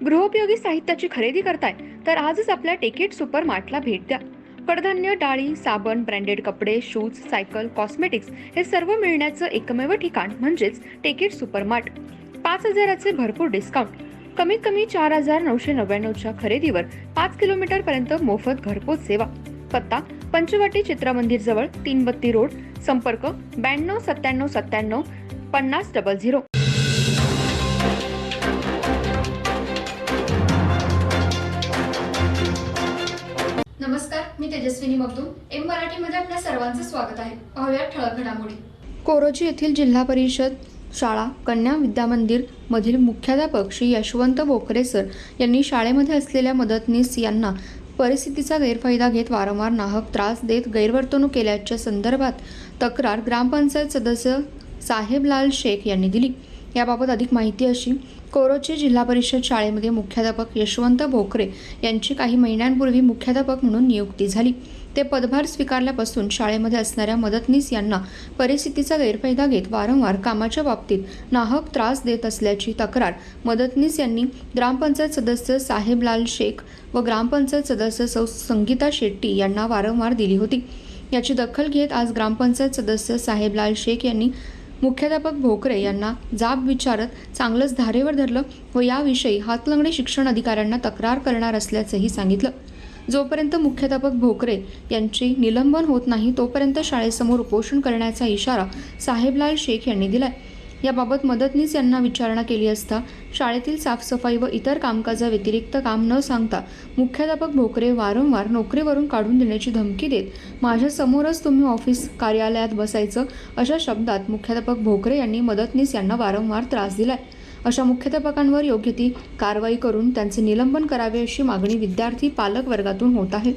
गृहोपयोगी साहित्याची खरेदी करताय तर आजच आपल्या टेकेट सुपर मार्टला भेट द्या. कडधान्य, डाळी, साबण, ब्रँडेड कपडे, शूज, सायकल, कॉस्मेटिक्स हे सर्व मिळण्याचं एकमेव ठिकाण म्हणजेच टेकेट सुपर मार्ट. 5,000चे भरपूर डिस्काउंट. कमीत कमी 4,999च्या खरेदीवर 5 किलोमीटर पर्यंत मोफत घरपोच सेवा. पत्ता पंचवटी चित्रमंदिर जवळ, 332 रोड. संपर्क 92 97 97 5000. नमस्कार, मी तेजस्विनी मगदूम. एम मराठीमध्ये आपल्या सर्वांचं स्वागत आहे. पाहूया ठळक घडामोडी. कोरोची येथील जिल्हा परिषद शाळा कन्या विद्यामंदिर मधील मुख्याध्यापक श्री यशवंत बोकरे सर यांनी शाळेमध्ये असलेल्या मदतनीस यांना परिस्थितीचा गैरफायदा घेत वारंवार नाहक त्रास देत गैरवर्तणूक केल्याच्या संदर्भात तक्रार ग्रामपंचायत सदस्य साहेबलाल शेख यांनी दिली. याबाबत अधिक माहिती अशी: कोरोची जिल्हा परिषद शाळेमध्ये मुख्याध्यापक यशवंत बोकरे यांची काही महिन्यांपूर्वी मुख्याध्यापक म्हणून नियुक्ती झाली. ते पदभार स्वीकारल्यापासून शाळेमध्ये असणाऱ्या मदतनीस यांना परिस्थितीचा गैरफायदा घेत वारंवार कामाच्या बाबतीत नाहक त्रास देत असल्याची तक्रार मदतनीस यांनी ग्रामपंचायत सदस्य साहेबलाल शेख व ग्रामपंचायत सदस्य सौ संगीता शेट्टी यांना वारंवार दिली होती. याची दखल घेत आज ग्रामपंचायत सदस्य साहेबलाल शेख यांनी मुख्याध्यापक भोकरे यांना जाब विचारत चांगलंच धारेवर धरलं व याविषयी हातलंगडे शिक्षण अधिकाऱ्यांना तक्रार करणार असल्याचंही सांगितलं. जोपर्यंत मुख्याध्यापक भोकरे यांचे निलंबन होत नाही तोपर्यंत शाळेसमोर उपोषण करण्याचा इशारा साहेबलाल शेख यांनी दिलाय. याबाबत मदतनीस यांना विचारणा केली असता शाळेतील साफसफाई व इतर कामकाजाव्यतिरिक्त काम न सांगता मुख्याध्यापक भोकरे वारंवार नोकरीवरून काढून देण्याची धमकी देत माझ्या समोरच तुम्ही ऑफिस कार्यालयात बसायचं अशा शब्दात मुख्याध्यापक भोकरे यांनी मदतनीस यांना वारंवार त्रास दिलाय. अशा मुख्याध्यापकांवर योग्य ती कारवाई करून त्यांचे निलंबन करावे अशी मागणी विद्यार्थी पालक वर्गातून होत आहे.